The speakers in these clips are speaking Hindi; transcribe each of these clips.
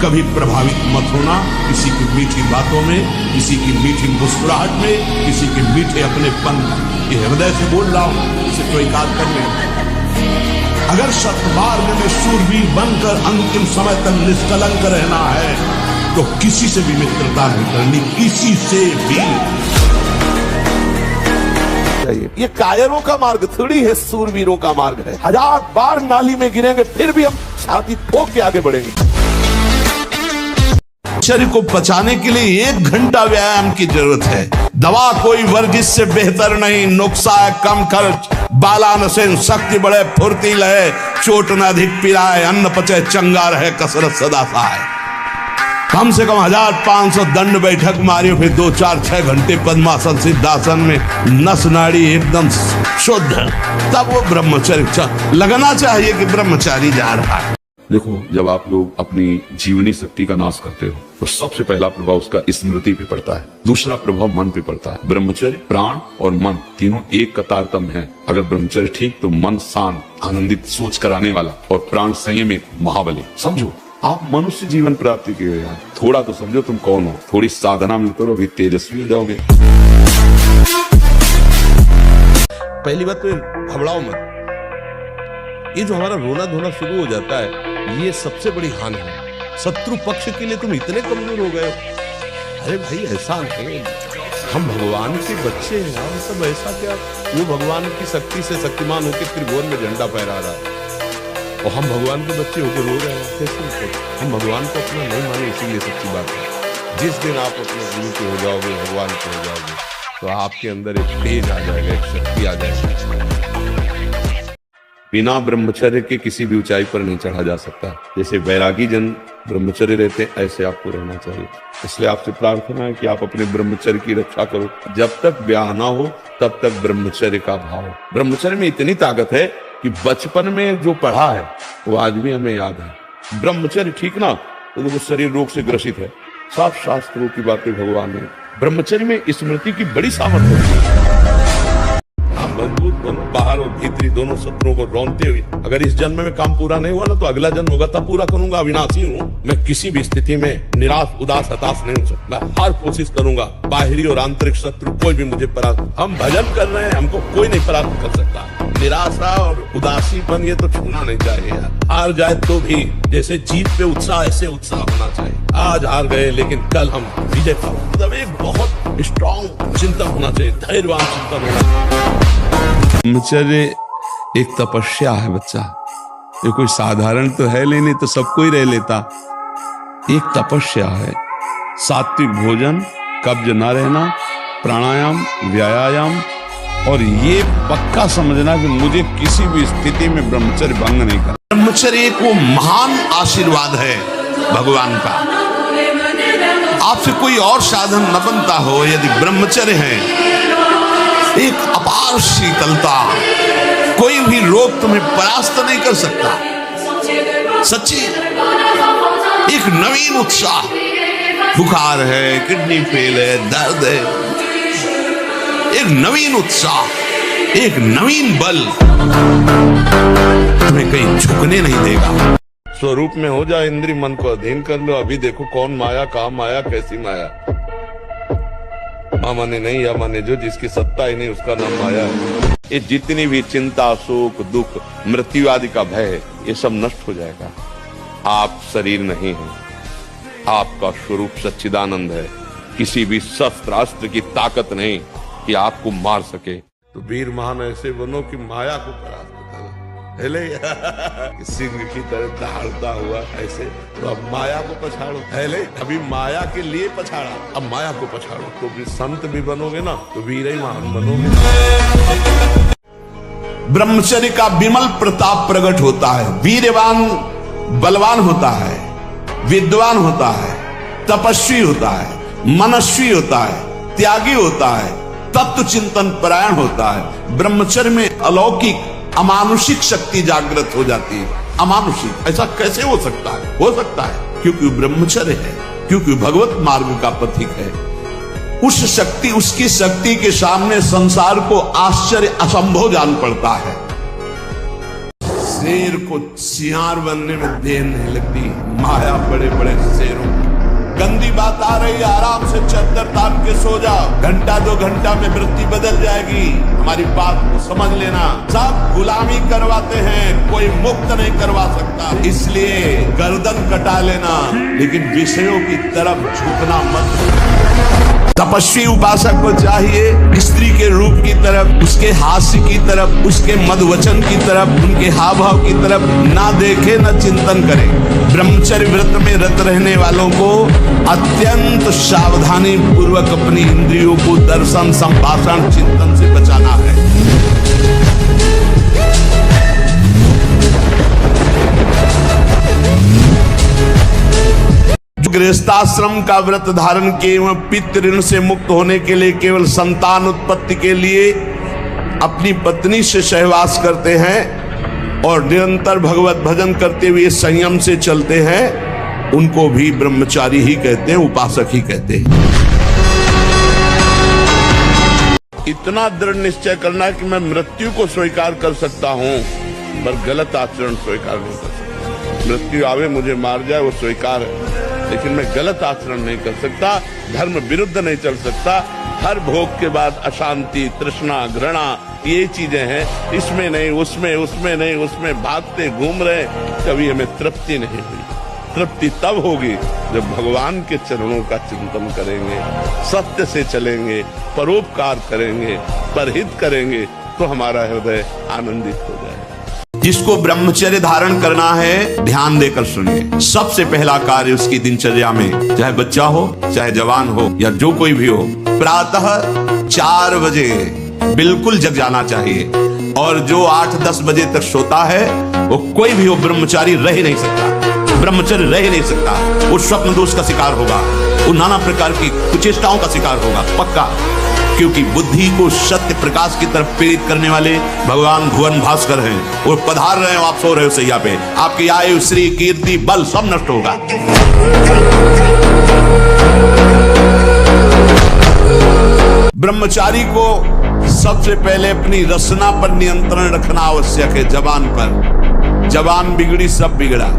कभी प्रभावित मत होना किसी की मीठी बातों में, किसी की मीठी मुस्कुराहट में, किसी के मीठे अपनेपन में। ये हृदय से बोल रहा हूं, इसे कोई कार कर ले। अगर सत्मार्ग में शूरवीर बनकर अंतिम समय तक निष्कलंक रहना है तो किसी से भी मित्रता नहीं करनी, किसी से भी। ये कायरों का मार्ग थोड़ी है, सूरवीरों का मार्ग है। 1000 बार नाली में गिरेंगे फिर भी हम छाती ठोक के आगे बढ़ेंगे। शरीर को पचाने के लिए 1 घंटा व्यायाम की जरूरत है। दवा कोई वर्जिश से बेहतर नहीं, नुस्खा है कम खर्च, बालानसेन शक्ति बढ़े, फुर्ती लहे, चोट न अधिक पिराए, अन्न पचे चंगा रहे, कसरत सदा सहाय। कम से कम 1500 दंड बैठक मारियो, फिर 2, 4, 6 घंटे पद्मासन सिद्धासन में नस नाड़ी एकदम शुद्ध, तब वो ब्रह्मचर्य लगना चाहिए कि ब्रह्मचारी जा रहा है। देखो, जब आप लोग अपनी जीवनी शक्ति का नाश करते हो तो सबसे पहला प्रभाव उसका स्मृति पे पड़ता है, दूसरा प्रभाव मन पे पड़ता है। ब्रह्मचर्य, प्राण और मन तीनों एक कतार तम है। अगर ब्रह्मचर्य ठीक तो मन शांत, आनंदित, सोच कराने वाला, और प्राण संयमित, महाबली। समझो, आप मनुष्य जीवन प्राप्ति के यार थोड़ा तो समझो तुम कौन हो। थोड़ी साधना में करो, अभी तेजस्वी हो जाओगे। पहली बात तो घबराओ मत। ये जो हमारा रोना धोना शुरू हो जाता है, ये सबसे बड़ी हानि है। शत्रु पक्ष के लिए तुम इतने कमजोर हो गए हो। अरे भाई, ऐसा नहीं, हम भगवान के बच्चे हैं। हम सब ऐसा क्या, वो भगवान की शक्ति से शक्तिमान होकर त्रिभुवन में झंडा फहरा रहा है और हम भगवान के बच्चे होकर रो रहे हैं। कैसे हम भगवान को अपना नहीं माने, इसीलिए सच्ची बात है। जिस दिन आप अपने गुरु के हो जाओगे, भगवान के हो जाओगे, तो आपके अंदर एक तेज आ जाएगा, एक शक्ति आ जाएगी। बिना ब्रह्मचर्य के किसी भी ऊंचाई पर नहीं चढ़ा जा सकता। जैसे वैरागी जन ब्रह्मचर्य रहते हैं, ऐसे आपको रहना चाहिए। इसलिए आपसे प्रार्थना है कि आप अपने ब्रह्मचर्य की रक्षा करो। जब तक ब्याह ना हो तब तक ब्रह्मचर्य का भाव। ब्रह्मचर्य में इतनी ताकत है कि बचपन में जो पढ़ा है वो आज भी हमें याद है। ब्रह्मचर्य ठीक ना, तो वो शरीर रोग से ग्रसित है। साफ शास्त्रों की बातें भगवान ने। ब्रह्मचर्य में स्मृति की बड़ी सामर्थ्य होती है। मजबूत बनो, बाहर और भीतरी दोनों शत्रुओं को रौंदते हुए। अगर इस जन्म में काम पूरा नहीं हुआ ना, तो अगला जन्म होगा तब पूरा करूंगा। अविनाशी हूँ मैं, किसी भी स्थिति में निराश, उदास, हताश नहीं हो सकता। मैं हर कोशिश करूंगा, बाहरी और आंतरिक शत्रु कोई भी मुझे परास्त। हम भजन कर रहे हैं, हमको कोई नहीं परास्त कर सकता। निराशा और उदासीपन ये तो छूना नहीं चाहिए यार। हार जाए तो भी जैसे जीत पे उत्साह, ऐसे उत्साह होना चाहिए। आज हार गए लेकिन कल हम विजय पाओ। मतलब एक बहुत स्ट्रॉन्ग चिंतन होना चाहिए, धैर्यवान चिंतन होना चाहिए। ब्रह्मचर्य एक तपस्या है बच्चा। ये कोई साधारण तो है नहीं तो सबको ही रह लेता। एक तपस्या है। सात्विक भोजन, कब्ज न रहना, प्राणायाम, व्यायाम, और ये पक्का समझना कि मुझे किसी भी स्थिति में ब्रह्मचर्य भंग नहीं करना। ब्रह्मचर्य को महान आशीर्वाद है भगवान का। आपसे कोई और साधन न बनता हो, यदि ब्रह्मचर्य है, एक अपार शीतलता, कोई भी रोग तुम्हें परास्त नहीं कर सकता। सच्ची, एक नवीन उत्साह, बुखार है, किडनी फेल है, दर्द है, एक नवीन उत्साह, एक नवीन बल तुम्हें कहीं झुकने नहीं देगा। स्वरूप में हो जाए, इंद्रिय मन को अधीन कर लो। अभी देखो कौन माया, कहाँ माया, कैसी माया। माने नहीं या माने जो, जिसकी सत्ता ही नहीं उसका नाम माया है। ये जितनी भी चिंता, शोक, दुख, मृत्यु आदि का भय है, ये सब नष्ट हो जाएगा। आप शरीर नहीं है, आपका स्वरूप सच्चिदानंद है। किसी भी शस्त्र अस्त्र की ताकत नहीं कि आपको मार सके। तो वीर महान ऐसे बनो कि माया को परास्त करो। सिंह की तरह दहाड़ता हुआ ऐसे, तो अब माया को पछाड़ो। पहले अभी माया के लिए पछाड़ा, अब माया को पछाड़ो। तो भी संत भी बनोगे ना, तो वीर ही महान बनोगे। ब्रह्मचर्य का विमल प्रताप प्रकट होता है। वीरवान बलवान होता है, विद्वान होता है, तपस्वी होता है, मनस्वी होता है, त्यागी होता है, तत्व चिंतन परायण होता है। ब्रह्मचर्य में अलौकिक अमानुषिक शक्ति जागृत हो जाती है। अमानुषिक ऐसा कैसे हो सकता है? हो सकता है क्योंकि ब्रह्मचर्य है, क्योंकि भगवत मार्ग का पथिक है। उस शक्ति, उसकी शक्ति के सामने संसार को आश्चर्य असंभव जान पड़ता है। शेर को सियार बनने में देर नहीं लगती, माया बड़े बड़े शेरों की। गंदी बात आ रही है, आराम से चद्दर तान के सो जाओ, घंटा 2 घंटा में वृत्ति बदल जाएगी। हमारी बात को समझ लेना, सब गुलामी करवाते हैं, कोई मुक्त नहीं करवा सकता। इसलिए गर्दन कटा लेना, लेकिन विषयों की तरफ झुकना मत। तपस्वी उपासक को चाहिए स्त्री के रूप की तरफ, उसके हास्य की तरफ, उसके मधुवचन की तरफ, उनके हाव भाव की तरफ ना देखे, न चिंतन करे। ब्रह्मचर्य व्रत में रत रहने वालों को अत्यंत सावधानी पूर्वक अपनी इंद्रियों को दर्शन, संभाषण, चिंतन से बचाना है। गृहस्थाश्रम का व्रत धारण किए एवं पितृ ऋण से मुक्त होने के लिए, केवल संतान उत्पत्ति के लिए अपनी पत्नी से सहवास करते हैं और निरंतर भगवत भजन करते हुए संयम से चलते हैं, उनको भी ब्रह्मचारी ही कहते हैं, उपासक ही कहते हैं। इतना दृढ़ निश्चय करना कि मैं मृत्यु को स्वीकार कर सकता हूं, पर गलत आचरण स्वीकार नहीं कर सकता। मृत्यु आवे मुझे मार जाए वो स्वीकार है, लेकिन मैं गलत आचरण नहीं कर सकता, धर्म विरुद्ध नहीं चल सकता। हर भोग के बाद अशांति, तृष्णा, घृणा, ये चीजें हैं, इसमें नहीं, उसमें, उसमें नहीं, उसमें भागते घूम रहे, कभी हमें तृप्ति नहीं हुई। तृप्ति तब होगी जब भगवान के चरणों का चिंतन करेंगे, सत्य से चलेंगे, परोपकार करेंगे, परहित करेंगे, तो हमारा हृदय आनंदित हो जाएगा। जिसको ब्रह्मचर्य धारण करना है, ध्यान देकर सुनिए। सबसे पहला कार्य उसकी दिनचर्या में, चाहे बच्चा हो, चाहे जवान हो, या जो कोई भी हो, प्रातः 4 बजे बिल्कुल जग जाना चाहिए। और जो 8-10 बजे तक सोता है, वो कोई भी हो, ब्रह्मचारी रह ही नहीं सकता, ब्रह्मचर्य रह ही नहीं सकता। वो स्वप्न दोष का शिकार होगा, वो नाना प्रकार की कुचेष्टाओं का शिकार होगा, पक्का। क्योंकि बुद्धि को सत्य प्रकाश की तरफ प्रेरित करने वाले भगवान भुवन भास्कर हैं। वो पधार रहे हो, आप सो रहे हो सैया पे, आपकी आयु, श्री, कीर्ति, बल सब नष्ट होगा। ब्रह्मचारी को सबसे पहले अपनी रसना पर नियंत्रण रखना आवश्यक है। जबान पर, जबान बिगड़ी सब बिगड़ा।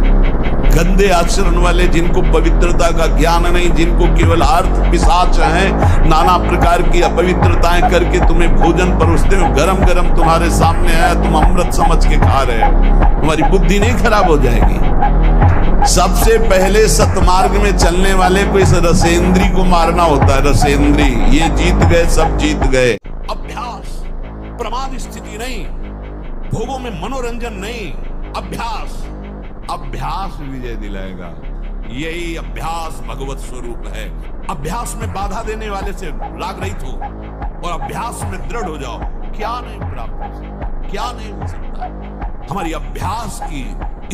गंदे आचरण वाले, जिनको पवित्रता का ज्ञान नहीं, जिनको केवल अर्थ पिशाच हैं, नाना प्रकार की अपवित्रताएं करके तुम्हें भोजन परोसते हो, गरम गरम तुम्हारे सामने आया, तुम अमृत समझ के खा रहे हो, तुम्हारी बुद्धि नहीं खराब हो जाएगी। सबसे पहले सतमार्ग में चलने वाले को इस रसेंद्री को मारना होता है। रसेंद्री, ये जीत गए, सब जीत गए। अभ्यास, प्रमाद स्थिति नहीं, भोगों में मनोरंजन नहीं, अभ्यास। अभ्यास विजय दिलाएगा। यही अभ्यास भगवत स्वरूप है। अभ्यास में बाधा देने वाले से राग रहित हो और अभ्यास में दृढ़ हो जाओ। क्या नहीं प्राप्त हो सकता, क्या नहीं हो सकता। हमारी अभ्यास की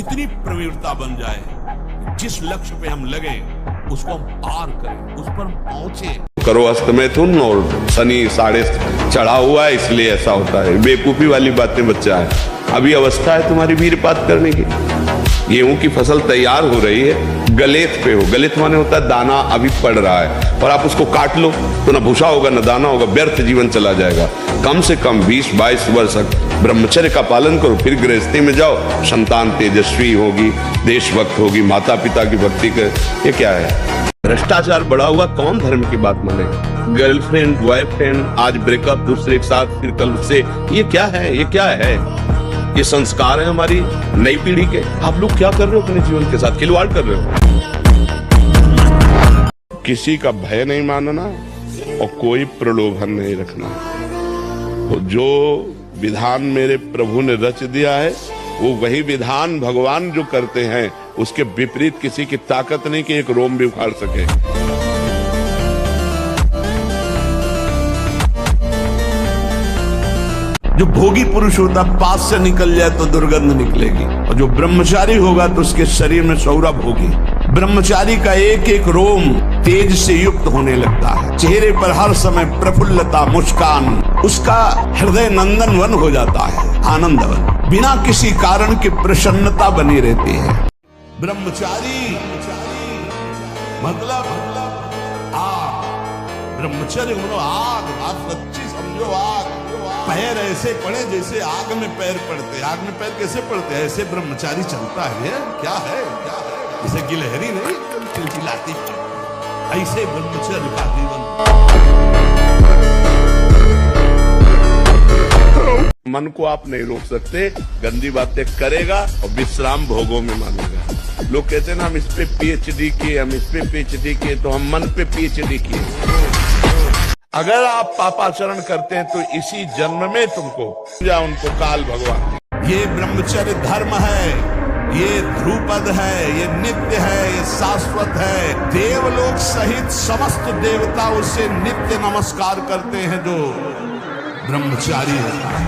इतनी प्रवीणता बन जाए, जिस लक्ष्य पे हम लगे उसको हम पार करें, उस पर पहुंचे। करो अस्त मैथुन और शनि 6.5 चढ़ा हुआ है, इसलिए ऐसा होता है। बेवकूफी वाली बातें बच्चा है, अभी अवस्था है तुम्हारी वीरपात करने की। गेहूं की फसल तैयार हो रही है, गलेत पे हो, गलेत माने होता है दाना अभी पड़ रहा है, और आप उसको काट लो तो ना भूसा होगा ना दाना होगा, व्यर्थ जीवन चला जाएगा। कम से कम 20-22 वर्ष ब्रह्मचर्य का पालन करो, फिर गृहस्थी में जाओ, संतान तेजस्वी होगी, देशभक्त होगी, माता पिता की भक्ति कर। ये क्या है? भ्रष्टाचार बढ़ा हुआ, कौन धर्म की बात मानेगा? गर्लफ्रेंड, बॉयफ्रेंड, आज ब्रेकअप, दूसरे के साथ, फिर कल से, ये क्या है? ये क्या है? ये संस्कार है हमारी नई पीढ़ी के। आप लोग क्या कर रहे हो अपने जीवन के साथ? खिलवाड़ कर रहे हो। किसी का भय नहीं मानना और कोई प्रलोभन नहीं रखना। तो जो विधान मेरे प्रभु ने रच दिया है, वो वही विधान भगवान जो करते हैं, उसके विपरीत किसी की ताकत नहीं कि एक रोम भी उखाड़ सके। जो भोगी पुरुष होता, पास से निकल जाए तो दुर्गंध निकलेगी, और जो ब्रह्मचारी होगा तो उसके शरीर में सौरभ होगी। ब्रह्मचारी का एक एक रोम तेज से युक्त होने लगता है, चेहरे पर हर समय प्रफुल्लता, मुस्कान, उसका हृदय नंदनवन हो जाता है, आनंदवन, बिना किसी कारण की प्रसन्नता बनी रहती है। ब्रह्मचारी मतलब आग, ब्रह्मचर्य आग, आप सच्ची समझो, आग। पैर ऐसे पड़े जैसे आग में पैर पड़ते। आग में पैर कैसे पड़ते हैं? ऐसे ब्रह्मचारी चलता है। क्या है जैसे गिलहरी नहीं चिलचिलाती, ऐसे ब्रह्मचर्य का जीवन। मन को आप नहीं रोक सकते, गंदी बातें करेगा और विश्राम भोगों में मानेगा। लोग कहते हैं ना हम इस पे पीएचडी किए, हम इस पे पीएचडी किए, तो हम मन पे पीएचडी किए। अगर आप पापाचरण करते हैं तो इसी जन्म में तुमको या उनको काल भगवान। ये ब्रह्मचर्य धर्म है, ये ध्रुपद है, ये नित्य है, ये शाश्वत है। देवलोक सहित समस्त देवता उससे नित्य नमस्कार करते हैं जो ब्रह्मचारी होता है।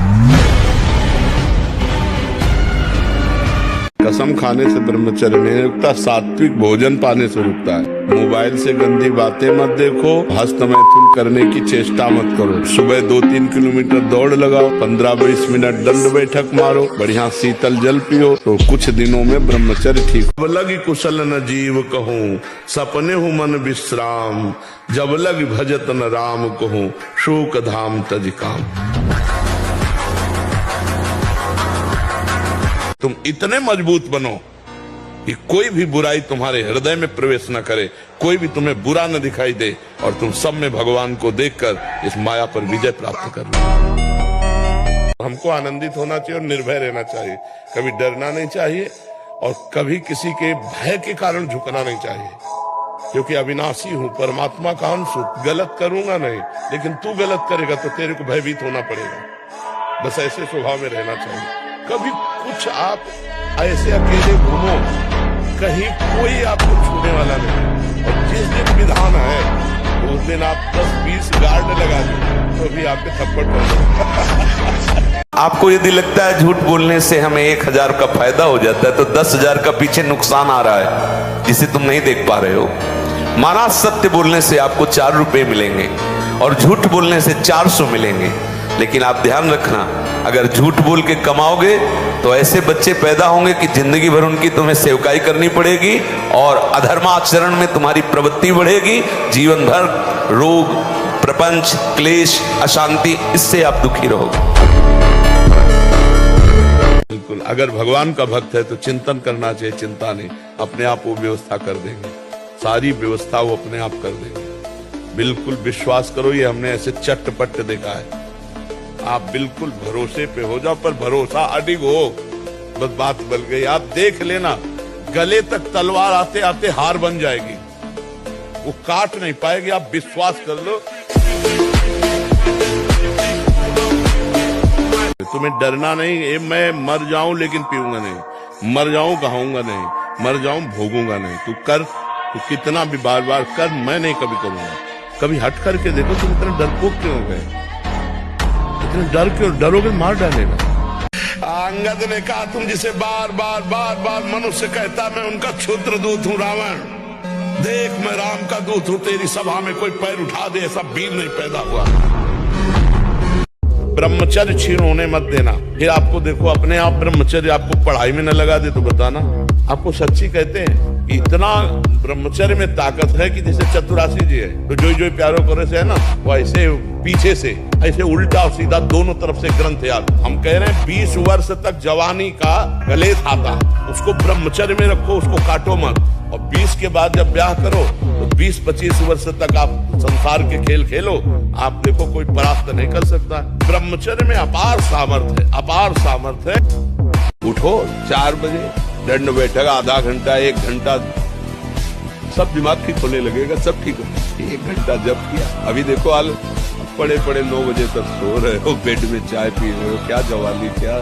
कसम खाने से ब्रह्मचर्य नहीं रुकता, सात्विक भोजन पाने से रुकता है। मोबाइल से गंदी बातें मत देखो, हस्तमैथुन करने की चेष्टा मत करो। सुबह 2-3 किलोमीटर दौड़ लगाओ, 15-20 मिनट दंड बैठक मारो, बढ़िया शीतल जल पियो, तो कुछ दिनों में ब्रह्मचर्य ठीक। जब लगी कुशल न जीव कहूँ, सपने हूँ मन विश्राम, जब लगी भजत न राम कहूँ, शोक धाम तज काम। तुम इतने मजबूत बनो कि कोई भी बुराई तुम्हारे हृदय में प्रवेश न करे, कोई भी तुम्हें बुरा न दिखाई दे, और तुम सब में भगवान को देखकर इस माया पर विजय प्राप्त कर लो। हमको आनंदित होना चाहिए और निर्भय रहना चाहिए, कभी डरना नहीं चाहिए और कभी किसी के भय के कारण झुकना नहीं चाहिए, क्योंकि अविनाशी हूं, परमात्मा का अंश हूं, गलत करूंगा नहीं, लेकिन तू गलत करेगा तो तेरे को भयभीत होना पड़ेगा। बस ऐसे स्वभाव में रहना चाहिए। कभी कुछ आप ऐसे अकेले घूमो, कहीं कोई आपको छूने वाला नहीं, और जिस दिन विधान है उस दिन आप 10-20 गार्ड लगा दो तो भी आपके थप्पड़ पड़ेगा। आपको यदि लगता है झूठ बोलने से हमें 1000 का फायदा हो जाता है, तो 10,000 का पीछे नुकसान आ रहा है जिसे तुम नहीं देख पा रहे हो। माना सत्य बोलने से आपको 4 रुपए मिलेंगे और झूठ बोलने से 400 मिलेंगे, लेकिन आप ध्यान रखना, अगर झूठ बोल के कमाओगे तो ऐसे बच्चे पैदा होंगे कि जिंदगी भर उनकी तुम्हें सेवकाई करनी पड़ेगी और अधर्माचरण में तुम्हारी प्रवृत्ति बढ़ेगी। जीवन भर रोग, प्रपंच, क्लेश, अशांति, इससे आप दुखी रहोगे। बिल्कुल, अगर भगवान का भक्त है तो चिंतन करना चाहिए, चिंता नहीं, अपने आप वो व्यवस्था कर देंगे, सारी व्यवस्था वो अपने आप कर देंगे। बिल्कुल विश्वास करो, ये हमने ऐसे चट्टपट देखा है। आप बिल्कुल भरोसे पे हो जाओ, पर भरोसा अडिग हो, बस बात बन गई। आप देख लेना, गले तक तलवार आते आते हार बन जाएगी, वो काट नहीं पाएगी, आप विश्वास कर लो। तुम्हें डरना नहीं, मैं मर जाऊं लेकिन पीऊंगा नहीं, मर जाऊं कहूंगा नहीं, मर जाऊं भोगूंगा नहीं। तू कर, तू कितना भी बार बार कर, मैं नहीं कभी करूंगा। कभी हट करके देखो, तुम इतने डरपोक क्यों हो गए? इतने डर क्यों? डरोगे मार डालेगा। अंगद ने कहा, तुम जिसे बार बार मनुष्य कहता, मैं उनका क्षुद्र दूत हूं रावण, देख मैं राम का दूत हूं, तेरी सभा में कोई पैर उठा दे ऐसा वीर नहीं पैदा हुआ। ब्रह्मचर्य क्षीण होने मत देना। फिर आपको देखो, अपने आप ब्रह्मचर्य आपको पढ़ाई में न लगा दे तो बताना। आपको सच्ची कहते हैं कि इतना ब्रह्मचर्य में ताकत है कि जैसे चतुरासी जी है, तो जो प्यारो करे से है ना, वो ऐसे पीछे से ऐसे उल्टा और सीधा दोनों तरफ से ग्रंथ याद। हम कह रहे हैं 20 वर्ष तक जवानी का गले खाता, उसको ब्रह्मचर्य में रखो, उसको काटो मत, और 20 के बाद जब ब्याह करो तो 20-25 वर्ष तक आप संसार के खेल खेलो, आप देखो कोई परास्त नहीं कर सकता। ब्रह्मचर्य में अपार सामर्थ्य है, अपार सामर्थ्य है। उठो 4 बजे, दंड बैठक आधा घंटा 1 घंटा, सब दिमाग ठीक होने लगेगा, सब ठीक हो। 1 घंटा जब किया, अभी देखो हाल, पड़े 9 बजे तक सो रहे हो, बेड में चाय पी रहे हो, क्या जवानी, क्या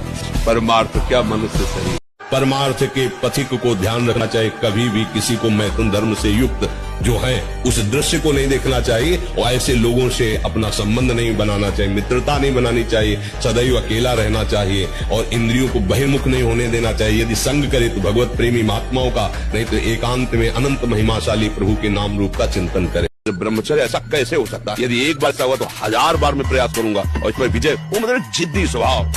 परमार्थ, क्या मनुष्य शरीर। परमार्थ के पथिक को ध्यान रखना चाहिए, कभी भी किसी को मैथुन धर्म से युक्त जो है उस दृश्य को नहीं देखना चाहिए, और ऐसे लोगों से अपना संबंध नहीं बनाना चाहिए, मित्रता नहीं बनानी चाहिए, सदैव अकेला रहना चाहिए और इंद्रियों को बहिर्मुख नहीं होने देना चाहिए। यदि संग करे तो भगवत प्रेमी महात्माओं का, नहीं तो एकांत में अनंत महिमाशाली प्रभु के नाम रूप का चिंतन करे। ब्रह्मचर्य ऐसा कैसे हो सकता है? यदि एक बार ऐसा हुआ तो 1000 बार मैं प्रयास करूंगा, और इसमें विजय, वो मतलब जिद्दी स्वभाव।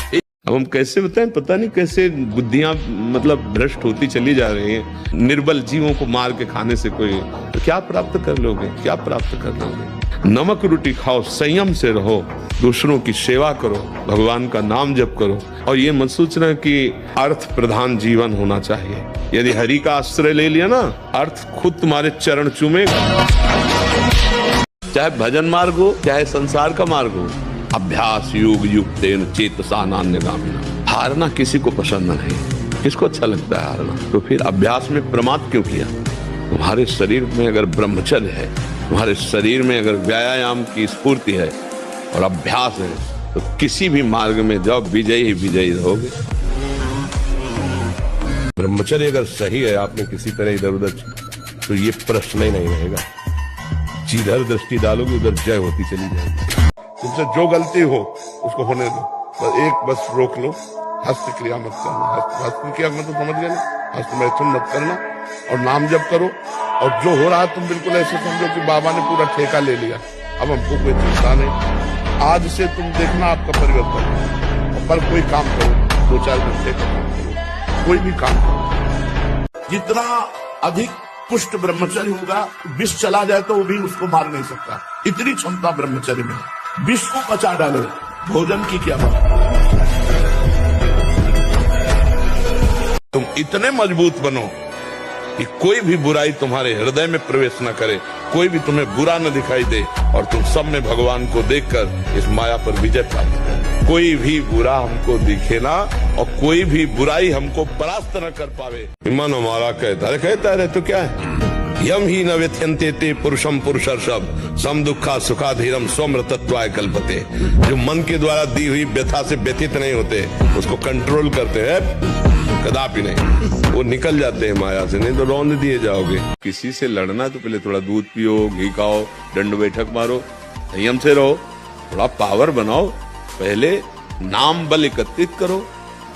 अब हम कैसे बताएं, पता नहीं कैसे बुद्धियां मतलब भ्रष्ट होती चली जा रही हैं। निर्बल जीवों को मार के खाने से कोई तो क्या प्राप्त कर लोगे, क्या प्राप्त कर लोगे? नमक रोटी खाओ, संयम से रहो, दूसरों की सेवा करो, भगवान का नाम जप करो, और ये मत सोचना कि अर्थ प्रधान जीवन होना चाहिए। यदि हरि का आश्रय ले लिया ना, अर्थ खुद तुम्हारे चरण चूमेगा। चाहे भजन मार्ग हो, चाहे संसार का मार्ग हो, अभ्यास योग युक्तेन चेतसा नान्यगामिना। हारना किसी को पसंद नहीं, किसको अच्छा लगता है हारना? तो फिर अभ्यास में प्रमाद क्यों किया? तुम्हारे शरीर में अगर ब्रह्मचर्य है, तुम्हारे शरीर में अगर व्यायाम की स्फूर्ति है और अभ्यास है, तो किसी भी मार्ग में जाओ, विजयी ही विजयी रहोगे। ब्रह्मचर्य अगर सही है, आपने किसी तरह इधर उधर, तो ये प्रश्न ही नहीं रहेगा। जिधर दृष्टि डालोगे उधर जय होती चली जाएगी। तुमसे जो गलती हो उसको होने दो, बस रोक लो, हस्त क्रिया मत करना। हस्त क्रिया मतलब समझ गए ना, हस्त मैथुन मत करना, और नाम जप करो। और जो हो रहा है तुम बिल्कुल ऐसे समझो कि बाबा ने पूरा ठेका ले लिया, अब हमको कोई चिंता नहीं। आज से तुम देखना आपका परिवर्तन। पर कोई काम करो, 2-4 घंटे का काम करो, कोई भी काम करो। जितना अधिक पुष्ट ब्रह्मचर्य होगा, विष चला जाए तो वो भी उसको मार नहीं सकता, इतनी क्षमता ब्रह्मचर्य में। विष को बचा डालो, भोजन की क्या बात। तुम इतने मजबूत बनो कि कोई भी बुराई तुम्हारे हृदय में प्रवेश न करे, कोई भी तुम्हें बुरा न दिखाई दे, और तुम सब में भगवान को देखकर इस माया पर विजय प्राप्त करो। कोई भी बुरा हमको दिखे ना, और कोई भी बुराई हमको परास्त न कर पावे। मन हमारा कहता है तो क्या है? यम ही न व्यथ्यन्ते ते पुरुषम पुरुषर्षभ सम दुखा सुखाधीरम स्वमृतत्वाय कल्पते। जो मन के द्वारा दी हुई व्यथा से व्यथित नहीं होते, उसको कंट्रोल करते हैं, कदापि नहीं, वो निकल जाते हैं माया से, नहीं तो रौंद दिए जाओगे। किसी से लड़ना तो पहले थोड़ा दूध पियो, घी खाओ, दंड बैठक मारो, संयम से रहो, थोड़ा पावर बनाओ, पहले नाम बल एकत्रित करो,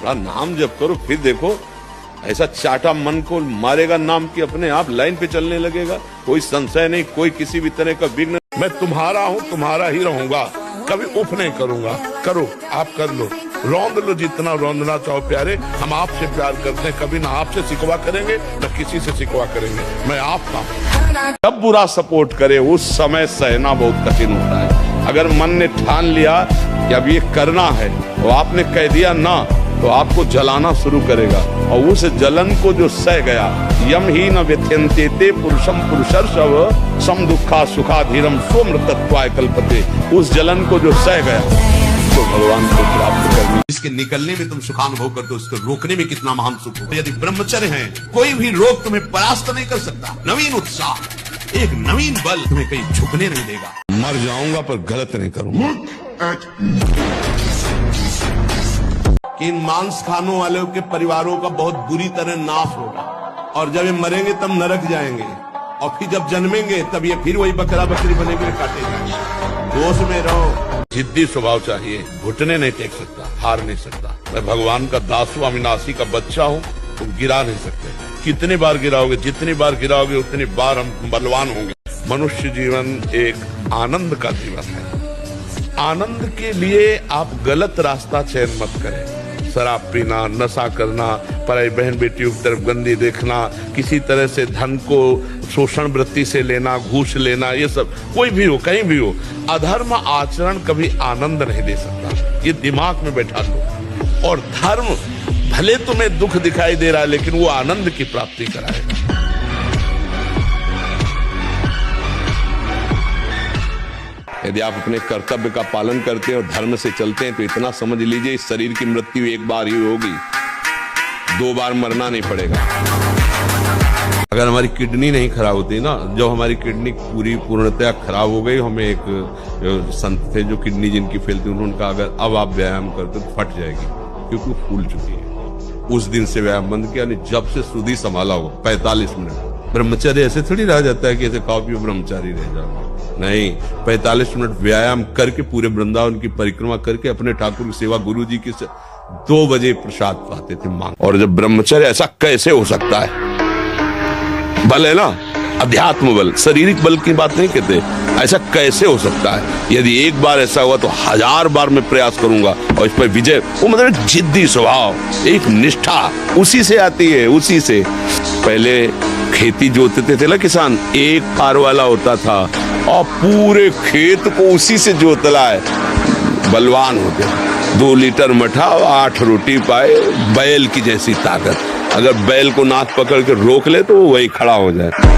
थोड़ा नाम जप करो, फिर देखो ऐसा चाटा मन को मारेगा नाम की अपने आप लाइन पे चलने लगेगा। कोई संशय नहीं, कोई किसी भी तरह का विघ्न। मैं तुम्हारा हूँ, तुम्हारा ही रहूंगा, कभी उफ नहीं करूंगा। करो, आप कर लो, रौंद लो जितना रौंदना चाहो प्यारे। हम आपसे प्यार करते हैं, कभी ना आपसे सिकवा करेंगे न किसी से सिकवा करेंगे। मैं आपका हूं। जब बुरा सपोर्ट करे उस समय सहना बहुत कठिन होता है। अगर मन ने ठान लिया कि अब ये करना है, तो आपने कह दिया ना, तो आपको जलाना शुरू करेगा, और उस जलन को जो सह गया, यम ही न व्यथ्यन्ते ते पुरुषम पुरुषर्षभ सम दुखा सुखाधीरम स्वमृतत्वाय कल्पते। उस जलन को जो सह गया, तो भगवान को प्राप्त करनी। इसके निकलने में तुम सुखानुभव करते हो, उसको रोकने में कितना महान सुख हो। यदि ब्रह्मचर्य है, कोई भी रोग तुम्हें परास्त नहीं कर सकता। नवीन उत्साह, एक नवीन बल तुम्हें कहीं झुकने नहीं देगा। मर जाऊंगा पर गलत नहीं करूंगा। कि इन मांस खानों वालों के परिवारों का बहुत बुरी तरह नाश होगा, और जब ये मरेंगे तब नरक जाएंगे, और फिर जब जन्मेंगे तब ये फिर वही बकरा बकरी बनेंगे, काटे जाएंगे। दोष में रहो। जिद्दी स्वभाव चाहिए, घुटने नहीं टेक सकता, हार नहीं सकता। मैं भगवान का दास हूं, अविनाशी का बच्चा हूं, तुम गिरा नहीं सकते। कितनी बार गिराओगे, जितनी बार गिराओगे उतनी बार हम बलवान होंगे। मनुष्य जीवन एक आनंद का जीवन है। आनंद के लिए आप गलत रास्ता चयन मत करें। शराब पीना, नशा करना, पराई बहन बेटियों की तरफ गंदी देखना, किसी तरह से धन को शोषण वृत्ति से लेना, घूस लेना, ये सब कोई भी हो, कहीं भी हो, अधर्म आचरण कभी आनंद नहीं दे सकता। ये दिमाग में बैठा लो। और धर्म भले तुम्हें दुख दिखाई दे रहा है, लेकिन वो आनंद की प्राप्ति कराएगा। यदि आप अपने कर्तव्य का पालन करते हैं और धर्म से चलते हैं, तो इतना समझ लीजिए इस शरीर की मृत्यु एक बार ही होगी, 2 बार मरना नहीं पड़ेगा। अगर हमारी किडनी नहीं खराब होती ना, जो हमारी किडनी पूर्णतया खराब हो गई, हमें एक संत थे जो किडनी जिनकी फेल थी, उन्होंने कहा अगर अब आप व्यायाम करते तो फट जाएगी, क्योंकि वो फूल चुकी है। उस दिन से व्यायाम बंद किया, जब से सुधी संभाला हो 45 मिनट। ब्रह्मचर्य ऐसे थोड़ी रह जाता है कि ऐसे खाओ पियो ब्रह्मचारी रह जाओ, नहीं। 45 मिनट व्यायाम करके, पूरे वृंदावन की परिक्रमा करके, अपने ठाकुर की सेवा, गुरु जी की 2 बजे प्रसाद पाते थे मांग। और जब ब्रह्मचर्य, ऐसा कैसे हो सकता है? बल है ना, अध्यात्म बल, शारीरिक बल की बात नहीं कहते। ऐसा कैसे हो सकता है? यदि एक बार ऐसा हुआ तो 1000 बार मैं प्रयास करूंगा और इस पर विजय। वो मतलब एक जिद्दी स्वभाव, एक निष्ठा उसी से आती है, उसी से। पहले खेती जोतते थे ना किसान, एक पार वाला होता था और पूरे खेत को उसी से जोतला है, बलवान होते। 2 लीटर मठा और 8 रोटी पाए, बैल की जैसी ताकत। अगर बैल को नाक पकड़ के रोक ले तो वो वही खड़ा हो जाए।